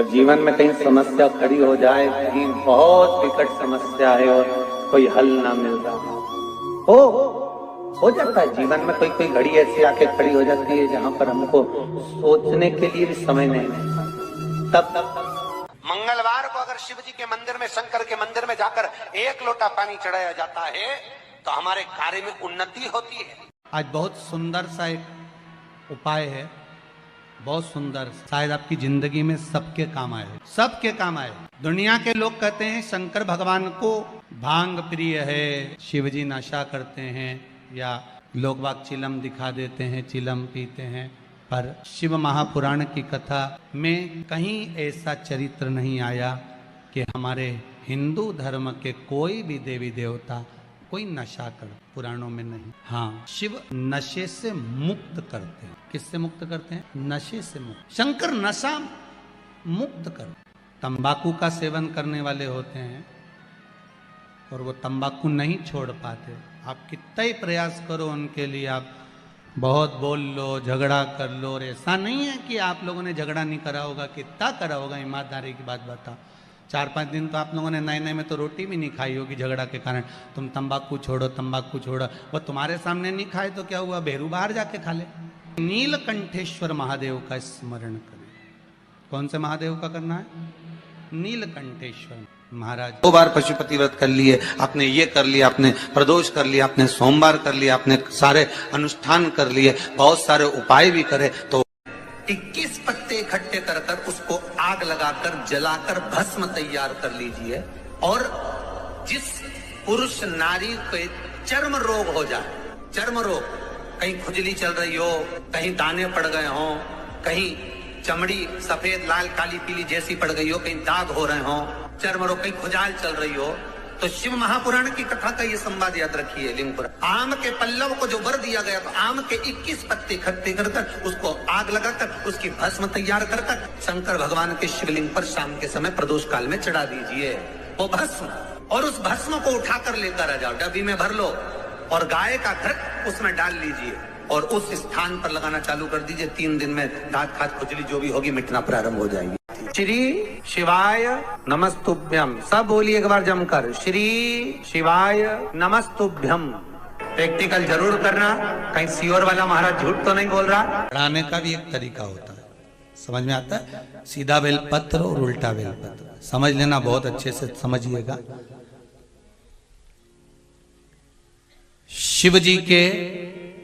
जब जीवन में कहीं समस्या खड़ी हो जाए, कहीं बहुत विकट समस्या है और कोई हल ना मिल रहा हो जाता है जीवन में, कोई घड़ी ऐसी आके खड़ी हो जाती है जहां पर हमको सोचने के लिए भी समय नहीं मिलता। तब मंगलवार को अगर शिव जी के मंदिर में, शंकर के मंदिर में जाकर 1 लोटा पानी चढ़ाया जाता है तो हमारे कार्य में उन्नति होती है। आज बहुत सुंदर सा एक उपाय है, बहुत सुंदर, शायद आपकी जिंदगी में सबके काम आए, सबके काम आए। दुनिया के लोग कहते हैं शंकर भगवान को भांग प्रिय है, शिवजी नशा करते हैं, या लोग बाग चिलम दिखा देते हैं, चिलम पीते हैं, पर शिव महापुराण की कथा में कहीं ऐसा चरित्र नहीं आया कि हमारे हिंदू धर्म के कोई भी देवी देवता कोई नशा कर, पुराणों में नहीं। हाँ, शिव नशे से मुक्त करते हैं। किससे मुक्त करते हैं? नशे से मुक्त। शंकर नशा मुक्त कर। तंबाकू का सेवन करने वाले होते हैं और वो तंबाकू नहीं छोड़ पाते। आप कितना ही प्रयास करो उनके लिए, आप बहुत बोल लो, झगड़ा कर लो, और ऐसा नहीं है कि आप लोगों ने झगड़ा नहीं करा होगा, कितना करा होगा, ईमानदारी की बात बताओ। 4-5 दिन तो आप लोगों ने नए में तो रोटी भी नहीं खाई होगी झगड़ा के कारण। तुम तंबाकू छोड़ो, तंबाकू छोड़ो, वो तुम्हारे सामने नहीं खाए तो क्या हुआ, बेरू बाहर जाके खा ले। नीलकंठेश्वर महादेव का स्मरण करें। कौन से महादेव का करना है? नीलकंठेश्वर महाराज। 2 बार पशुपति व्रत कर लिए, आपने ये कर लिया, आपने प्रदोष कर लिया, आपने सोमवार कर लिया, आपने सारे अनुष्ठान कर लिए, बहुत सारे उपाय भी करे, तो 21 पत्ते इकट्ठे कर कर उसको आग लगाकर जलाकर भस्म तैयार कर लीजिए। और जिस पुरुष नारी को चर्म रोग हो जाए, चर्म रोग, कहीं खुजली चल रही हो, कहीं दाने पड़ गए हो, कहीं चमड़ी सफेद लाल काली पीली जैसी पड़ गई हो, कहीं दाग हो रहे हो, चर्म रोग, कहीं खुजाल चल रही हो, तो शिव महापुराण की कथा का ये संवाद याद रखिए। लिंगपुर आम के पल्लव को जो वर दिया गया, तो आम के 21 पत्ते इकट्ठे कर उसको आग लगाकर उसकी भस्म तैयार कर शंकर भगवान के शिवलिंग पर शाम के समय प्रदोष काल में चढ़ा दीजिए वो भस्म। और उस भस्म को उठाकर लेकर आ जाओ, डब्बी में भर लो और गाय का घृत उसमें डाल लीजिए और उस स्थान पर लगाना चालू कर दीजिए। 3 दिन में दांत खाद खुजली जो भी होगी मिटना प्रारंभ हो जाएगी। श्री शिवाय नमस्तुभ्यम, सब बोलिए एक बार जमकर, श्री शिवाय नमस्तुभ्यम। प्रैक्टिकल जरूर करना, कहीं सियोर वाला महाराज झूठ तो नहीं बोल रहा। चढ़ाने का भी एक तरीका होता है, समझ में आता है? सीधा बेलपत्र और उल्टा बेलपत्र, समझ लेना, बहुत अच्छे से समझिएगा। शिव जी के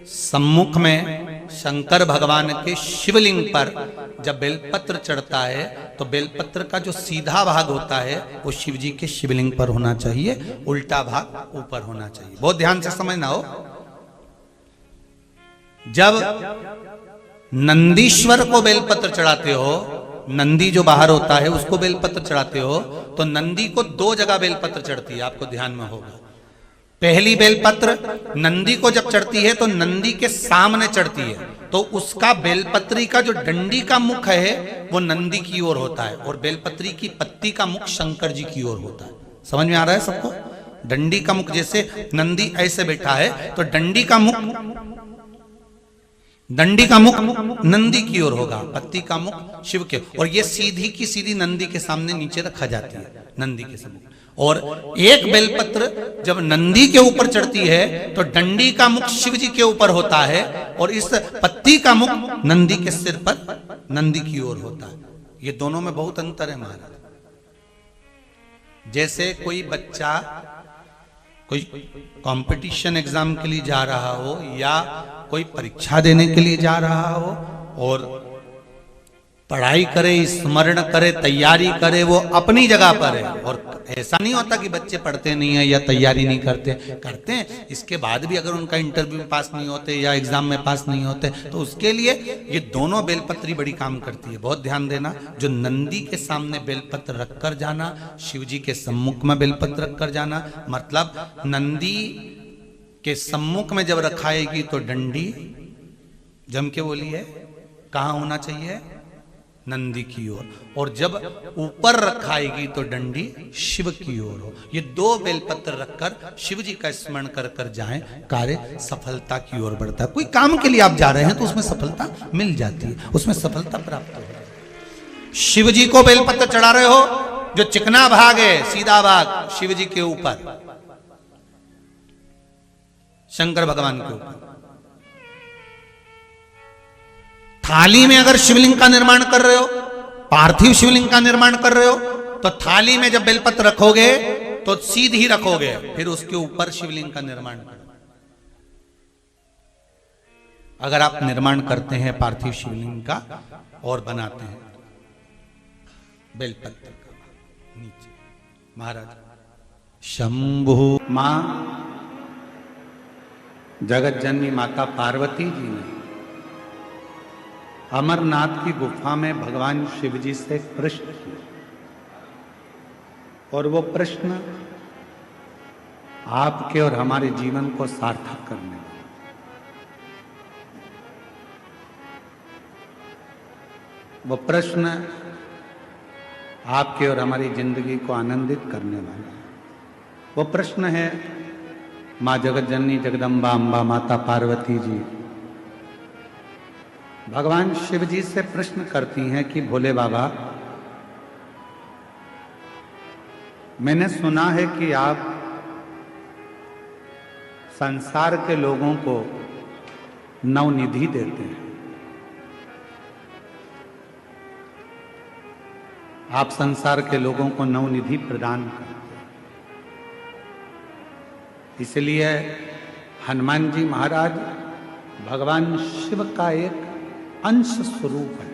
सम्मुख में शंकर भगवान के शिवलिंग पर जब बेलपत्र चढ़ता है तो बेलपत्र का जो सीधा भाग होता है वो शिव जी के शिवलिंग पर होना चाहिए, उल्टा भाग ऊपर होना चाहिए। बहुत ध्यान से समझना हो। जब नंदीश्वर को बेलपत्र चढ़ाते हो, नंदी जो बाहर होता है उसको बेलपत्र चढ़ाते हो, तो नंदी को 2 जगह बेलपत्र चढ़ती है, आपको ध्यान में होगा। पहली बेलपत्र नंदी को जब चढ़ती है तो नंदी के सामने चढ़ती है, तो उसका बेलपत्री का जो डंडी का मुख है वो नंदी की ओर होता है और बेलपत्री की पत्ती का मुख शंकर जी की ओर होता है। समझ में आ रहा है सबको? डंडी का मुख, जैसे नंदी ऐसे बैठा है तो डंडी का मुख नंदी की ओर होगा, पत्ती का मुख शिव के, और ये सीधी की सीधी नंदी के सामने नीचे रखा जाती है, नंदी के सामने। और एक बेलपत्र जब नंदी के ऊपर चढ़ती है तो डंडी का मुख शिव जी के ऊपर होता है और इस पत्ती का मुख नंदी के सिर पर नंदी की ओर होता है। ये दोनों में बहुत अंतर है महाराज। जैसे कोई बच्चा कोई कंपटीशन एग्जाम के लिए जा रहा हो या कोई परीक्षा देने के लिए जा रहा हो और पढ़ाई करे, स्मरण करे, तैयारी करे, वो अपनी जगह पर है। और ऐसा नहीं होता कि बच्चे पढ़ते नहीं है या तैयारी नहीं करते हैं। इसके बाद भी अगर उनका इंटरव्यू में पास नहीं होते या एग्जाम में पास नहीं होते तो उसके लिए ये दोनों बेलपत्री बड़ी काम करती है। बहुत ध्यान देना, जो नंदी के सामने बेलपत्र रखकर जाना, शिव जी के सम्मुख में बेलपत्र रखकर जाना, मतलब नंदी के सम्मुख में जब रखाएगी तो डंडी, जम के बोलिए, कहाँ होना चाहिए? नंदी की ओर। और जब ऊपर रखाएगी तो डंडी शिव की ओर हो। ये 2 बेलपत्र रखकर शिव जी का स्मरण कर कर जाएं, कार्य सफलता की ओर बढ़ता है। कोई काम के लिए आप जा रहे हैं तो उसमें सफलता मिल जाती है, उसमें सफलता प्राप्त हो। शिव जी को बेलपत्र चढ़ा रहे हो, जो चिकना भाग है सीधा भाग शिव जी के ऊपर, शंकर भगवान के ऊपर। थाली में अगर शिवलिंग का निर्माण कर रहे हो, पार्थिव शिवलिंग का निर्माण कर रहे हो, तो थाली में जब बेलपत्र रखोगे तो सीधी रखोगे, फिर उसके ऊपर शिवलिंग का निर्माण करो। अगर आप निर्माण करते हैं पार्थिव शिवलिंग का और बनाते हैं बेलपत्र का नीचे, महाराज शंभु मां जगत जननी माता पार्वती जी ने अमरनाथ की गुफा में भगवान शिव जी से एक प्रश्न किया, और वो प्रश्न आपके और हमारे जीवन को सार्थक करने वाला। वो प्रश्न आपके और हमारी जिंदगी को आनंदित करने वाला है। वो प्रश्न है, मां जगत जननी जगदम्बा अम्बा माता पार्वती जी भगवान शिव जी से प्रश्न करती हैं कि भोले बाबा, मैंने सुना है कि आप संसार के लोगों को नवनिधि देते हैं, आप संसार के लोगों को नवनिधि प्रदान करते हैं। इसलिए हनुमान जी महाराज भगवान शिव का एक अंश स्वरूप है।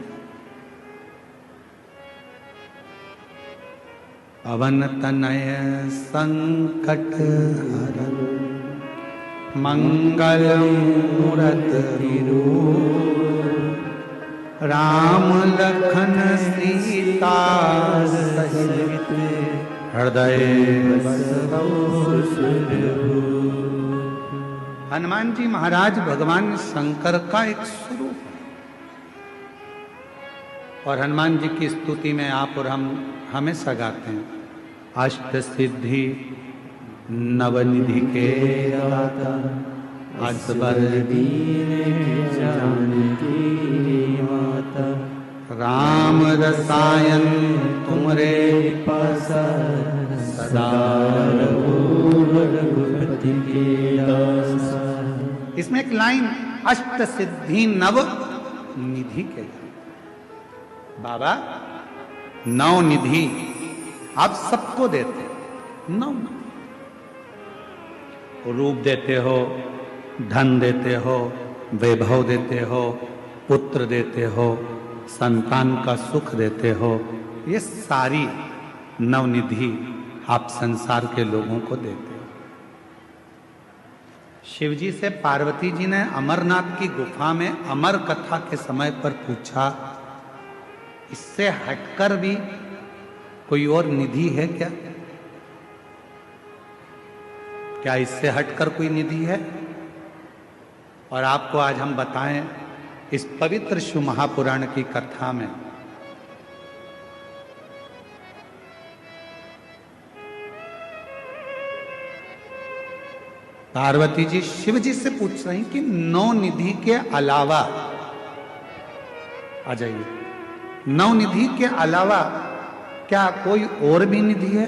पवन तनय संकट हरन मंगल मूरति राम लखन सीता सहित हृदय हनुमान जी महाराज भगवान शंकर का एक स्वरूप है, और हनुमान जी की स्तुति में आप और हम हमेशा गाते हैं, अष्ट सिद्धि नवनिधि के दाता असबर दीन जानकी माता राम रसायन तुमरे पास सदा रघुपति के दासा। इसमें एक लाइन, अष्ट सिद्धि नव निधि के बाबा, नौ निधि आप सबको देते, नौ रूप देते हो, धन देते हो, वैभव देते हो, पुत्र देते हो, संतान का सुख देते हो, ये सारी नवनिधि आप संसार के लोगों को देते हो। शिव जी से पार्वती जी ने अमरनाथ की गुफा में अमर कथा के समय पर पूछा, इससे हटकर भी कोई और निधि है क्या? क्या इससे हटकर कोई निधि है? और आपको आज हम बताएं इस पवित्र शिव महापुराण की कथा में पार्वती जी शिव जी से पूछ रही कि नौ निधि के अलावा, आ जाइए, नौ निधि के अलावा क्या कोई और भी निधि है?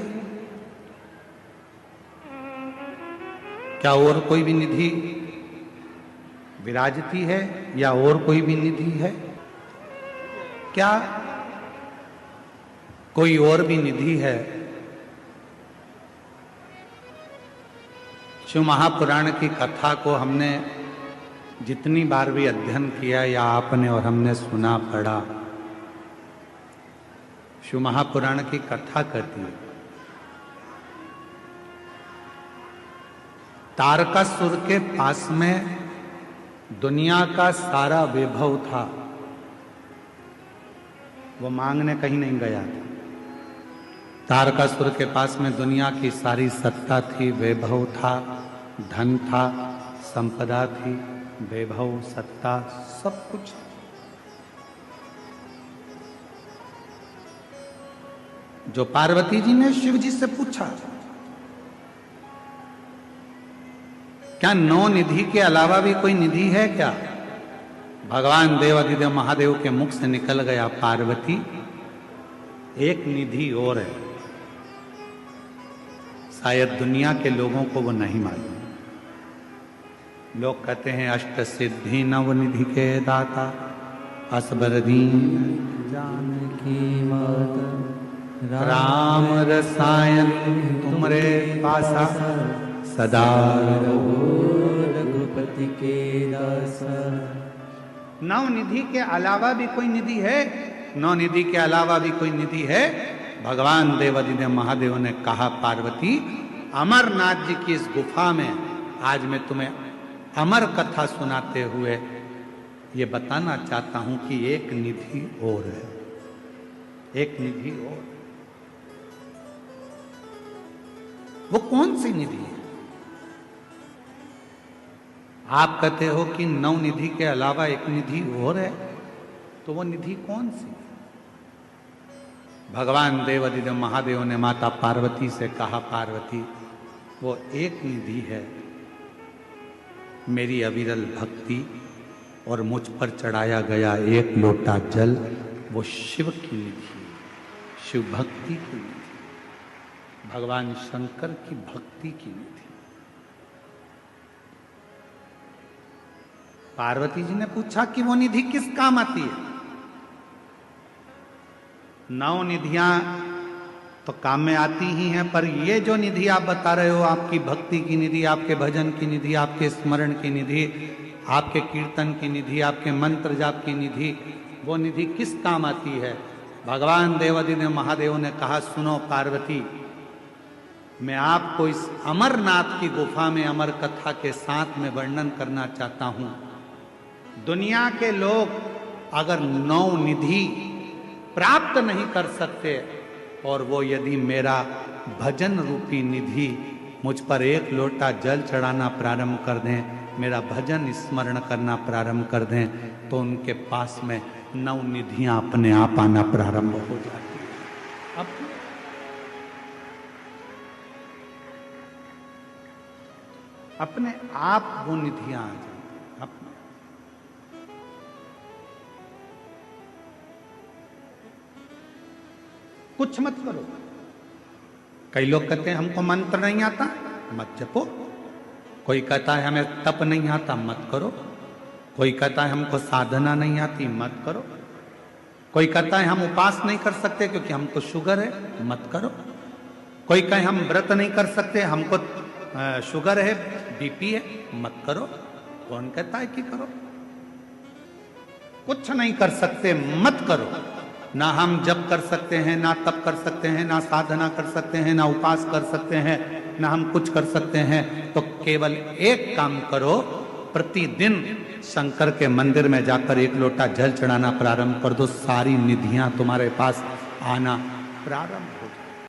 क्या और कोई भी निधि विराजती है, या और कोई भी निधि है? क्या कोई और भी निधि है? शिव महापुराण की कथा को हमने जितनी बार भी अध्ययन किया, या आपने और हमने सुना पढ़ा, शिव महापुराण की कथा कहती है तारकासुर के पास में दुनिया का सारा वैभव था, वो मांगने कहीं नहीं गया था। तारकासुर के पास में दुनिया की सारी सत्ता थी, वैभव था, धन था, संपदा थी, वैभव, सत्ता, सब कुछ। जो पार्वती जी ने शिव जी से पूछा, क्या नौ निधि के अलावा भी कोई निधि है क्या? भगवान देवाधिदेव महादेव के मुख से निकल गया, पार्वती एक निधि और है, शायद दुनिया के लोगों को वो नहीं मालूम। लोग कहते हैं अष्ट सिद्धि नव निधि के दाता, असबर दीन जानकी माता, राम रसायन तुमरे पासा, सदा रघुपति के दासा। नव निधि के अलावा भी कोई निधि है? नौ निधि के अलावा भी कोई निधि है? भगवान देवादिदेव महादेव ने कहा, पार्वती अमरनाथ जी की इस गुफा में आज मैं तुम्हें अमर कथा सुनाते हुए ये बताना चाहता हूं कि एक निधि और है, एक निधि और। वो कौन सी निधि है? आप कहते हो कि नौ निधि के अलावा एक निधि और है, तो वो निधि कौन सी? भगवान देवादिदेव महादेव ने माता पार्वती से कहा, पार्वती वो एक निधि है मेरी अविरल भक्ति और मुझ पर चढ़ाया गया एक लोटा जल, वो शिव की निधि, शिव भक्ति की निधि, भगवान शंकर की भक्ति की निधि। पार्वती जी ने पूछा कि वो निधि किस काम आती है? नौ निधियां तो काम में आती ही हैं, पर ये जो निधि आप बता रहे हो, आपकी भक्ति की निधि, आपके भजन की निधि, आपके स्मरण की निधि, आपके कीर्तन की निधि, आपके मंत्र जाप की निधि, वो निधि किस काम आती है? भगवान देवादिदेव महादेव ने कहा, सुनो पार्वती, मैं आपको इस अमरनाथ की गुफा में अमर कथा के साथ में वर्णन करना चाहता हूं। दुनिया के लोग अगर नौ निधि प्राप्त नहीं कर सकते और वो यदि मेरा भजन रूपी निधि मुझ पर एक लोटा जल चढ़ाना प्रारंभ कर दें, मेरा भजन स्मरण करना प्रारंभ कर दें, तो उनके पास में नौ निधियां अपने आप आना प्रारंभ हो जाती हैं। अपने आप वो निधियां आ जाएंगी। कुछ मत करो। कई लोग कहते हैं हमको मंत्र नहीं आता, मत जपो। कोई कहता है हमें तप नहीं आता, मत करो। कोई कहता है हमको साधना नहीं आती, मत करो। कोई कहता है हम उपास नहीं कर सकते क्योंकि हमको शुगर है, मत करो। कोई कहे हम व्रत नहीं कर सकते, हमको शुगर है, बीपी है, मत करो। कौन कहता है कि करो? कुछ नहीं कर सकते, मत करो। ना हम जप कर सकते हैं, ना तप कर सकते हैं, ना साधना कर सकते हैं, ना उपास कर सकते हैं, ना हम कुछ कर सकते हैं। तो केवल एक काम करो, प्रतिदिन शंकर के मंदिर में जाकर एक लोटा जल चढ़ाना प्रारंभ कर दो, सारी निधियां तुम्हारे पास आना प्रारंभ हो जाए।